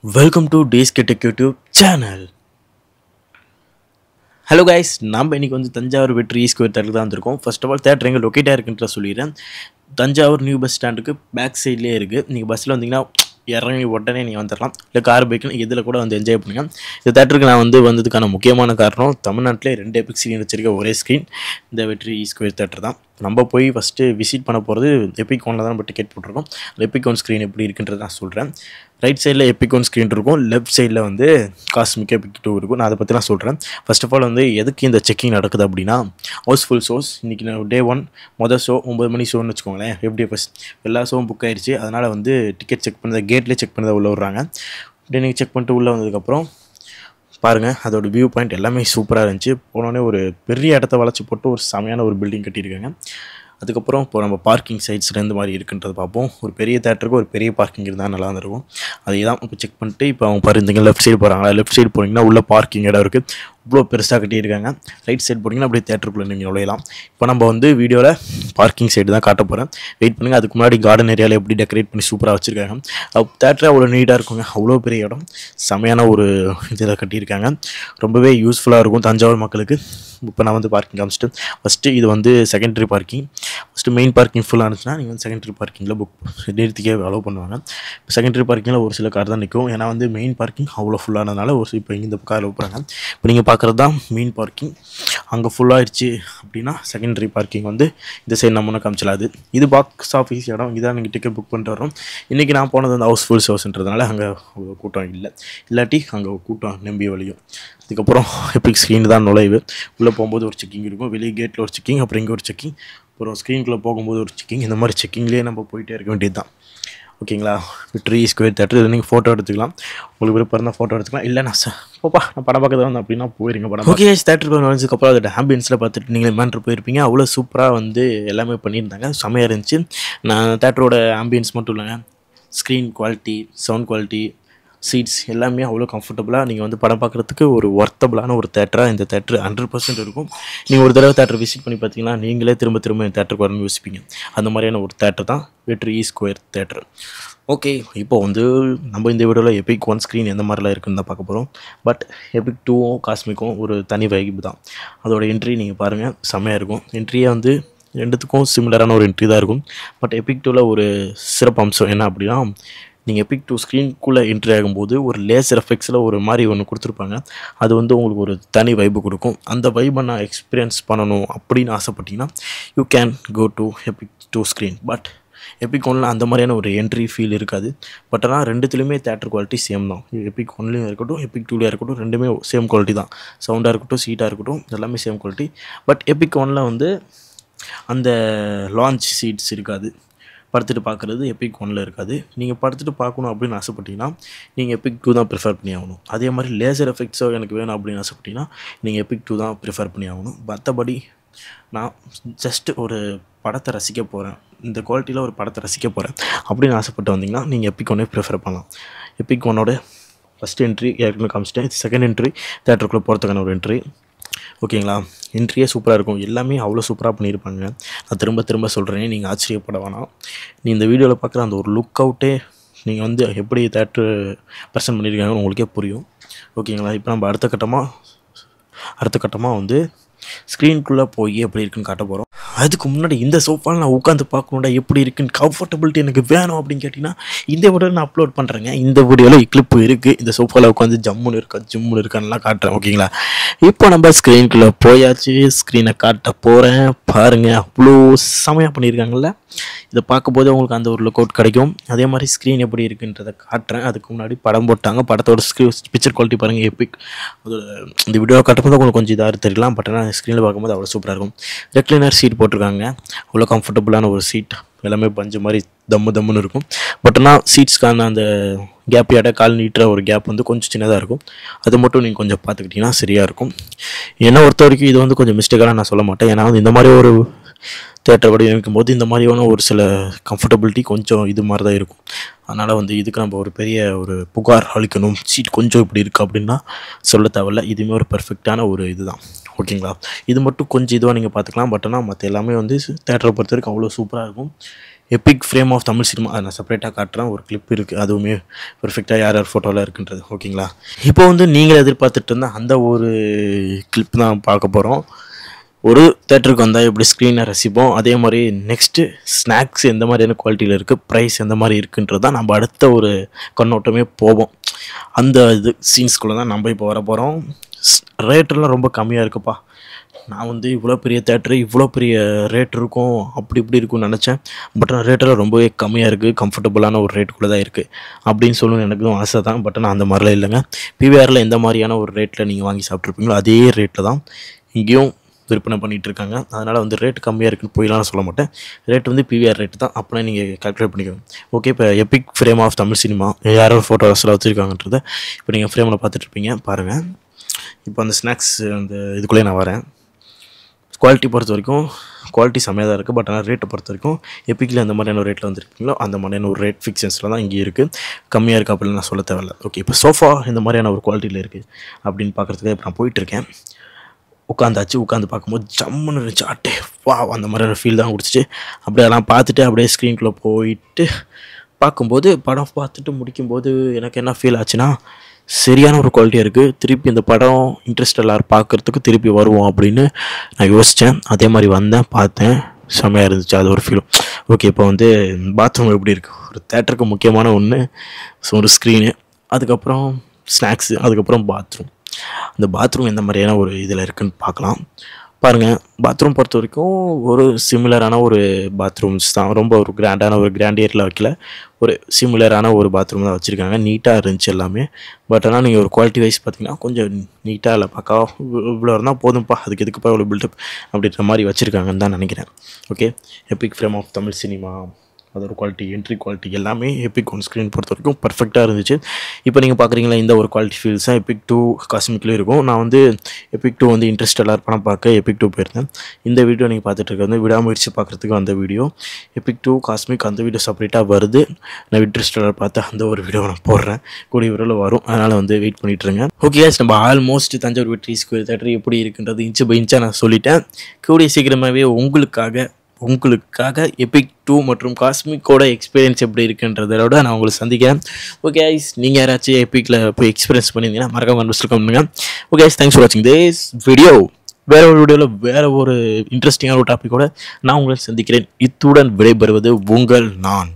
Welcome to DSK Tech YouTube channel. Hello guys, நம்ம இன்றைக்கி வந்து தஞ்சாவூர் வெற்றி ஸ்கொயர் தேட்டர் தான் வந்திருக்கோம். ஃபர்ஸ்ட் ஆஃப் ஆல் தேட்டர் எங்கே லொக்கேட்டாக இருக்குன்ற சொல்லிடுறேன். தஞ்சாவூர் நியூ பஸ் ஸ்டாண்டுக்கு பேக் சைட்லேயே இருக்குது. நீங்கள் பஸ்ஸில் வந்தீங்கன்னா இறங்கி உடனே நீங்கள் வந்துடலாம். இல்லை கார் பைக்கில் இதில் கூட வந்து என்ஜாய் பண்ணுங்கள். இந்த தேட்டருக்கு நான் வந்ததுக்கான முக்கியமான காரணம் தமிழ்நாட்டிலே 2 எபிக் ஸ்க்ரீன் வச்சிருக்க ஒரே ஸ்க்ரீன் இந்த வெற்றி ஸ்கொயர் தேட்டர் தான். நம்ம போய் ஃபஸ்ட்டு விசிட் பண்ண போகிறது எபிக் ஒனில் தான் நம்ம டிக்கெட் போட்டிருக்கோம். அந்த எபிக் ஒன் ஸ்க்ரீன் எப்படி இருக்குன்றது நான் சொல்கிறேன். ரைட் சைடில் எபிக் ஒன் ஸ்க்ரீன் இருக்கும், லெஃப்ட் சைடில் வந்து காஸ்மிக் எபிக் 2 இருக்கும். நான் அதை பற்றி நான் சொல்கிறேன். ஃபர்ஸ்ட் ஆஃப் ஆல் வந்து எதுக்கு இந்த செக்கிங் நடக்குது அப்படின்னா, ஹவுஸ்ஃபுல் ஷோஸ் இன்றைக்கி டே 1 மொதல் ஷோ 9 மணி ஷோன்னு வச்சுக்கோங்களேன். எஃப்டிஎஃப்எஸ் எல்லா ஷோவும் புக் ஆயிடுச்சு. அதனால் வந்து டிக்கெட் செக் பண்ணதை கேட்லேயே செக் பண்ணதை உள்ளே விட்றாங்க. அப்படியே நீங்கள் செக் பண்ணிட்டு உள்ளே வந்ததுக்கப்புறம் பாருங்கள், அதோட வியூ பாயிண்ட் எல்லாமே சூப்பராக இருந்துச்சு. போனோடனே ஒரு பெரிய இடத்த வளைச்சி போட்டு ஒரு செமையான ஒரு பில்டிங் கட்டியிருக்காங்க. அதுக்கப்புறம் இப்போ நம்ம பார்க்கிங் சைட்ஸில் எந்த மாதிரி இருக்குன்றது பார்ப்போம். ஒரு பெரிய தேட்டருக்கு ஒரு பெரிய பார்க்கிங் இருந்தால் நல்லா இருந்திருக்கும். அதே தான் இப்போ செக் பண்ணிட்டு இப்போ அவங்க பாருங்க லெஃப்ட் சைடு போகிறாங்களா, லெஃப்ட் சைடு போனீங்கன்னா உள்ள பார்க்கிங் இடம் இருக்குது. இவ்வளோ பெருசாக கட்டியிருக்காங்க. ரைட் சைடு போனீங்கன்னா அப்படியே தேட்டருக்குள்ளே நீங்கள் நுழையலாம். இப்போ நம்ம வந்து வீடியோவில் பார்க்கிங் சைடு தான் காட்ட போகிறேன். வெயிட் பண்ணுங்கள். அதுக்கு முன்னாடி கார்டன் ஏரியாவில் எப்படி டெக்கரேட் பண்ணி சூப்பராக வச்சுருக்காங்க. தேட்டரே அவ்வளோ நீட்டாக இருக்குங்க. அவ்வளோ பெரிய இடம், செமையான ஒரு இதில் கட்டியிருக்காங்க. ரொம்பவே யூஸ்ஃபுல்லாக இருக்கும் தஞ்சாவூர் மக்களுக்கு. இப்போ நான் வந்து பார்க்கிங் காமிச்சிட்டு ஃபஸ்ட்டு இது வந்து secondary parking. First main parking ஃபுல்லாக இருந்துச்சுன்னா நீங்கள் வந்து செகண்டரி பார்க்கிங்கில் புக் நிறுத்திக்கே அலோவ் பண்ணுவாங்க. இப்போ செகண்டரி பார்க்கிங்கில் ஒரு சில கார் தான் நிற்கும். ஏன்னா வந்து மெயின் பார்க்கிங் அவ்வளோ ஃபுல்லானதுனால இப்போ இந்த காரில் போகிறாங்க. இப்போ நீங்கள் பார்க்குறது தான் மெயின் பார்க்கிங். அங்கே ஃபுல்லாகிடுச்சு அப்படின்னா செகண்டரி பார்க்கிங் வந்து இந்த சைடு நம்ம காமிச்சலாது. இது பாக்ஸ் ஆஃபீஸ் இடம். இதான் நீங்கள் டிக்கெட் புக் பண்ணிட்டு வரோம். இன்றைக்கி நான் போனது வந்து ஹவுஸ்ஃபுல் ஷோஸ்ன்றதுனால அங்கே கூட்டம் இல்லை. இல்லாட்டி அங்கே கூட்டம் நம்பி வழியும். அதுக்கப்புறம் எபிக் ஸ்க்ரீன் தான் நுழைவு. உள்ளே போகும்போது ஒரு செக்கிங் இருக்கும், வெளியே கேட்டில் ஒரு செக்கிங், அப்புறம் இங்கே ஒரு செக்கிங், அப்புறம் ஸ்க்ரீனுக்குள்ளே போகும்போது ஒரு செக்கிங். இந்த மாதிரி செக்கிங்லேயே நம்ம போயிட்டே இருக்க வேண்டியது தான். ஓகேங்களா? வெற்றி ஸ்கொயர் தேட்டர் இது நீங்கள் ஃபோட்டோ எடுத்துக்கலாம். உங்களுக்கு விருப்பம் இருந்தால் ஃபோட்டோ எடுத்துக்கலாம். இல்லை நான் நான் படம் பார்க்க தான் அப்படின்னா போயிருங்க படம். ஓகே, தேட்டருக்கு நுழைஞ்சதுக்கப்புறம் அதோட ஆம்பியன்ஸில் பார்த்துட்டு நீங்கள் மேன்ட்ரு போயிருப்பீங்க. அவ்வளோ சூப்பராக வந்து எல்லாமே பண்ணியிருந்தாங்க. செமையாக இருந்துச்சு. நான் தேட்டரோட ஆம்பியன்ஸ் மட்டும் இல்லைங்க, screen quality, sound quality, seats எல்லாமே அவ்வளோ கம்ஃபர்டபுளாக நீங்கள் வந்து படம் பார்க்குறதுக்கு ஒரு ஒர்த்தபுளான ஒரு தேட்டராக இந்த தேட்டர் 100% இருக்கும். நீங்கள் ஒரு தடவை தேட்டர் விசிட் பண்ணி பார்த்தீங்கன்னா நீங்களே திரும்ப திரும்ப இந்த தேட்டருக்கு வரணும்னு யோசிப்பீங்க. அந்த மாதிரியான ஒரு தேட்டர் தான் வெற்றி ஸ்கொயர் தேட்டர். ஓகே, இப்போ வந்து நம்ம இந்த வீடியோவில் எபிக் ஒன் ஸ்க்ரீன் எந்த மாதிரிலாம் இருக்குன்னு தான் பார்க்க போகிறோம். பட் எபிக் 2வும் காஸ்மிக்கும் ஒரு தனி வைப்பு தான். அதோட என்ட்ரி நீங்கள் பாருங்கள், செம்மையாக இருக்கும். என்ட்ரியே வந்து ரெண்டுத்துக்கும் சிமிலரான ஒரு என்ட்ரி தான் இருக்கும். பட் எபிக் 2வில் ஒரு சிறப்பு அம்சம் என்ன அப்படின்னா, நீங்கள் எபிக் 2 ஸ்க்ரீனுக்குள்ளே என்ட்ரி ஆகும்போது ஒரு லேசர் எஃபெக்ட்ஸில் ஒரு மாதிரி ஒன்று கொடுத்துருப்பாங்க. அது வந்து உங்களுக்கு ஒரு தனி வைப்பு கொடுக்கும். அந்த வைப்பை நான் எக்ஸ்பீரியன்ஸ் பண்ணணும் அப்படின்னு ஆசைப்பட்டீங்கன்னா you can go to Epic 2 screen. But Epic ஒன்னில் அந்த மாதிரியான ஒரு என்ட்ரி ஃபீல் இருக்காது. பட் ஆனால் ரெண்டுத்துலேயுமே தேட்டர் குவாலிட்டி சேம் தான். எபிக் ஒன்லேயும் இருக்கட்டும் எபிக் 2லேயும் இருக்கட்டும் ரெண்டுமே சேம் குவாலிட்டி தான். சவுண்டாக இருக்கட்டும், சீட்டாக இருக்கட்டும், எல்லாமே சேம் குவாலிட்டி. பட் எபிக் ஒன்னில் வந்து அந்த லான்ச் சீட்ஸ் இருக்காது. படுத்துட்டு பார்க்குறது எபிக் ஒன்னில் இருக்காது. நீங்கள் படுத்துட்டு பார்க்கணும் அப்படின்னு ஆசைப்பட்டீங்கன்னா நீங்கள் எபிக் 2 தான் ப்ரிஃபர் பண்ணி ஆகணும். அதே மாதிரி லேசர் எஃபெக்ட்ஸோ எனக்கு வேணும் அப்படின்னு ஆசைப்பட்டீங்கன்னா நீங்கள் எபிக் 2 தான் ப்ரிஃபர் பண்ணி ஆகணும். மற்றபடி நான் ஜஸ்ட்டு ஒரு படத்தை ரசிக்க போகிறேன், இந்த குவாலிட்டியில் ஒரு படத்தை ரசிக்க போகிறேன் அப்படின்னு ஆசைப்பட்டு வந்தீங்கன்னா நீங்கள் எபிக் ஒன்னே ப்ரிஃபர் பண்ணலாம். எபிக் ஒன்னோட ஃபஸ்ட் என்ட்ரி ஏற்கனவே காமிச்சிட்டேன். செகண்ட் என்ட்ரி தேட்டருக்குள்ளே போகிறதுக்கான ஒரு என்ட்ரி. ஓகேங்களா? என்ட்ரியே சூப்பராக இருக்கும். எல்லாமே அவ்வளோ சூப்பராக பண்ணியிருப்பாங்க. நான் திரும்ப திரும்ப சொல்கிறேன், நீங்கள் ஆச்சரியப்பட வேணாம். நீ இந்த வீடியோவில் பார்க்குற அந்த ஒரு லுக் அவுட்டே நீங்கள் வந்து எப்படி தேட்டர் ப்ரெசென்ட் பண்ணியிருக்காங்கன்னு உங்களுக்கே புரியும். ஓகேங்களா? இப்போ நம்ம அடுத்த கட்டமாக வந்து ஸ்க்ரீனுக்குள்ளே போய் எப்படி இருக்குன்னு காட்ட போகிறோம். அதுக்கு முன்னாடி இந்த சோஃபாவில் நான் உட்காந்து பார்க்கணுண்டா எப்படி இருக்குன்னு கம்ஃபர்டபுளிட்டி எனக்கு வேணும் அப்படின்னு கேட்டிங்கன்னா இந்த வீடியோவில் நான் அப்லோட் பண்ணுறேங்க. இந்த வீடியோவில் கிளிப்பு இருக்குது. இந்த சோஃபாவில் உட்காந்து ஜம்முன்னு இருக்கா ஜிம்முன்னு இருக்கான்லாம் காட்டுறேன். ஓகேங்களா? இப்போ நம்ம ஸ்க்ரீனுக்குள்ளே போயாச்சு. ஸ்க்ரீனை காட்ட போகிறேன். பாருங்கள், அவ்வளோ செமையாக பண்ணியிருக்காங்கல்ல. இதை பார்க்கும்போது உங்களுக்கு அந்த ஒரு லுக் அவுட் கிடைக்கும். அதே மாதிரி ஸ்க்ரீன் எப்படி இருக்குன்றதை காட்டுறேன். அதுக்கு முன்னாடி படம் போட்டாங்க. படத்தோட பிக்சர் குவாலிட்டி பாருங்கள், எபிக். அதோட இந்த வீடியோ காட்டும்போது உங்களுக்கு கொஞ்சம் இதாக தெரியலாம். பட் ஆனால் ஸ்க்ரீனில் பார்க்கும்போது அவ்வளோ சூப்பராக இருக்கும். ரெக்லைனர் சீட் போட்டிருக்காங்க. அவ்வளோ கம்ஃபர்டபுளான ஒரு சீட். எல்லாமே பஞ்சு மாதிரி தம்முன்னு இருக்கும். பட் ஆனால் சீட்ஸ்க்கான அந்த கேப் கால் நீட்டுற ஒரு கேப் வந்து கொஞ்சம் சின்னதாக இருக்கும். அது மட்டும் நீங்கள் கொஞ்சம் பார்த்துக்கிட்டிங்கன்னா சரியாக இருக்கும். என்னை பொறுத்த வரைக்கும் இது வந்து கொஞ்சம் மிஸ்டேக்காக நான் சொல்ல மாட்டேன். ஏன்னா வந்து இந்த மாதிரி ஒரு தேட்டர் வடிவமைக்கும் போது இந்த மாதிரியான ஒரு சில கம்ஃபர்டபிலிட்டி கொஞ்சம் இது மாதிரி தான் இருக்கும். அதனால் வந்து இதுக்கு நம்ம ஒரு பெரிய ஒரு புகார் அளிக்கணும், சீட் கொஞ்சம் இப்படி இருக்குது அப்படின்னா சொல்ல தேவையில்ல. இதுவுமே ஒரு பர்ஃபெக்டான ஒரு இதுதான். ஓகேங்களா? இது மட்டும் கொஞ்சம் இதுவாக நீங்கள் பார்த்துக்கலாம். பட் ஆனால் மற்ற எல்லாமே வந்து தேட்டரை பொறுத்த வரைக்கும் அவ்வளோ சூப்பராக இருக்கும். Epic frame of Tamil cinema அதை நான் செப்பரேட்டாக காட்டுறேன். ஒரு கிளிப் இருக்குது, அதுவுமே பர்ஃபெக்டாக யார் யார் ஃபோட்டோவில் இருக்குன்றது. ஓகேங்களா, இப்போ வந்து நீங்கள் எதிர்பார்த்துட்டு இருந்த அந்த ஒரு கிளிப் தான் பார்க்க போகிறோம். ஒரு தேட்டருக்கு வந்தால் எப்படி ஸ்க்ரீனை ரசிப்போம், அதே மாதிரி நெக்ஸ்ட்டு ஸ்நாக்ஸ் எந்த மாதிரியான குவாலிட்டியில் இருக்குது, ப்ரைஸ் எந்த மாதிரி இருக்குன்றது தான் நம்ம அடுத்த ஒரு கண்ணோட்டமே போவோம். அந்த இது சீன்ஸ்குள்ளே தான் நம்ம இப்போ வர போகிறோம். ரேட்டெல்லாம் ரொம்ப கம்மியாக இருக்குப்பா. நான் வந்து இவ்வளோ பெரிய தேட்டரு, இவ்வளோ பெரிய ரேட் இருக்கும், அப்படி இப்படி இருக்கும்னு நினச்சேன். பட் ஆனால் ரேட்டெல்லாம் ரொம்பவே கம்மியாக இருக்குது, கம்ஃபர்டபுளான ஒரு ரேட்டுக்குள்ளே தான் இருக்குது அப்படின்னு சொல்லணும்னு எனக்கும் ஆசை தான். பட் ஆனால் அந்த மாதிரிலாம் இல்லைங்க. பிவிஆரில் எந்த மாதிரியான ஒரு ரேட்டில் நீங்கள் வாங்கி சாப்பிட்ருப்பீங்களோ அதே ரேட்டில் தான் இங்கேயும் விற்பனை பண்ணிகிட்டு இருக்காங்க. அதனால் வந்து ரேட் கம்மியாக இருக்குன்னு போயிலாம் சொல்ல மாட்டேன். ரேட் வந்து பிவிஆர் ரேட்டு தான், அப்படின்னா நீங்கள் கால்குலேட் பண்ணிக்கோங்க. ஓகே, இப்போ Epic frame of Tamil cinema யாரோ ஃபோட்டோஸில் வச்சுருக்காங்கன்றதை இப்போ நீங்கள் ஃப்ரேமில் பார்த்துட்ருப்பீங்க. பாருங்கள், இப்போ அந்த ஸ்நாக்ஸ் அந்த இதுக்குள்ளே நான் வரேன். குவாலிட்டி பொறுத்த வரைக்கும் குவாலிட்டி செம்மையாக தான் இருக்குது. பட் ஆனால் ரேட்டை பொறுத்த வரைக்கும் எப்பிக்கில் அந்த மாதிரியான ஒரு ரேட்டில் வந்துருக்கீங்களோ அந்த மாதிரியான ஒரு ரேட் ஃபிக்ஷன்ஸில் தான் இங்கே இருக்குது. கம்மியாக இருக்குது அப்படின்னு நான் சொல்ல தேவையில்ல. ஓகே, இப்போ சோஃபா இந்த மாதிரியான ஒரு குவாலிட்டியில் இருக்குது அப்படின்னு பார்க்குறதுக்கு இப்போ நான் போயிட்டுருக்கேன். உட்காந்து பார்க்கும்போது ஜம்முன்னு இருந்துச்சு. அட்டே வா, அந்த மாதிரியான ஃபீல் தான் கொடுத்துச்சு. அப்படியே அதெல்லாம் பார்த்துட்டு அப்படியே ஸ்க்ரீனுக்குள்ளே போயிட்டு பார்க்கும்போது படம் பார்த்துட்டு முடிக்கும்போது எனக்கு என்ன ஃபீல் ஆச்சுன்னா, சரியான ஒரு குவாலிட்டியாக இருக்குது. திருப்பி இந்த படம் இன்ட்ரெஸ்டெல்லாம் பார்க்குறதுக்கு திருப்பி வருவோம் அப்படின்னு நான் யோசித்தேன். அதே மாதிரி வந்தேன், பார்த்தேன், செம்மையாக இருந்துச்சு. அது ஒரு ஃபீலும். ஓகே, இப்போ வந்து பாத்ரூம் எப்படி இருக்குது? ஒரு தேட்டருக்கு முக்கியமான ஒன்று ஒரு ஸ்க்ரீனு, அதுக்கப்புறம் ஸ்நாக்ஸு, அதுக்கப்புறம் பாத்ரூம். அந்த பாத்ரூம் எந்த மாதிரியான ஒரு இதில் இருக்குதுன்னு பார்க்கலாம். பாருங்கள், பாத்ரூம் பொறுத்த வரைக்கும் ஒரு சிமிலரான ஒரு பாத்ரூம்ஸ் தான். ரொம்ப ஒரு கிராண்டான ஒரு கிராண்டியரில் வைக்கல, ஒரு சிமிலரான ஒரு பாத்ரூம் தான் வச்சுருக்காங்க. நீட்டாக இருந்துச்சு எல்லாமே. பட் ஆனால் நீங்கள் ஒரு குவாலிட்டி வைஸ் பார்த்தீங்கன்னா கொஞ்சம் நீட்டாக இல்லை, பார்க்க இவ்வளோ இருந்தால் போதும்ப்பா, அதுக்கு எதுக்குப்பா இவ்வளோ பில்டப் அப்படின்ற மாதிரி வச்சுருக்காங்கன்னு தான் நினைக்கிறேன். Okay, Epic frame of Tamil cinema அதோட குவாலிட்டி, என்ட்ரி குவாலிட்டி எல்லாமே எபிக் ஒன் ஸ்க்ரீன் பொறுத்த வரைக்கும் பர்ஃபெக்டாக இருந்துச்சு. இப்போ நீங்கள் பார்க்குறீங்களா, இந்த ஒரு குவாலிட்டி ஃபீல்ஸ் தான் எபிக் 2 காஸ்மிக்லேயும் இருக்கும். நான் வந்து எபிக் 2 வந்து இன்ட்ரெஸ்டெல்லாம் படம் பார்க்க எபிக் 2 போயிருந்தேன். இந்த வீடியோ நீங்கள் பார்த்துட்டு இருக்கிறது விடாமுயற்சி பார்க்குறதுக்கு அந்த வீடியோ. எபிக் 2 காஸ்மிக் அந்த வீடியோ செப்பரேட்டாக வருது. நான் இன்ட்ரெஸ்டெல்லாம் பார்த்து அந்த ஒரு வீடியோ நான் போடுறேன், கூடிய விரைவில் வரும். அதனால் வந்து வெயிட் பண்ணிட்டுருங்க. ஓகே, நம்ம ஆல்மோஸ்ட் தஞ்சாவூர் வெற்றி ஸ்கொயர் தேட்டர் எப்படி இருக்குன்றது இன்ச்சு பை இன்ச்சாக நான் சொல்லிட்டேன். கூடிய சீக்கிரமாகவே உங்களுக்காக எபிக் 2 மற்றும் காஸ்மிக்கோட எக்ஸ்பீரியன்ஸ் எப்படி இருக்குன்றதோட நான் உங்களை சந்திக்கிறேன். ஓகே ஐஸ், நீங்கள் யாராச்சும் எபிக்கில் போய் எக்ஸ்பீரியன்ஸ் பண்ணியிருந்தீங்கன்னா மறக்காம கமெண்ட்ஸில் பண்ணுங்க. ஓகே ஐஸ், தேங்க்ஸ் ஃபார் வாட்சிங் திஸ் வீடியோ. வேறு ஒரு வீடியோவில் வேறு ஒரு இன்ட்ரெஸ்டிங்கான ஒரு டாப்பிக்கோட நான் உங்களை சந்திக்கிறேன். இத்துடன் விடைபெறுவது உங்கள் நான்.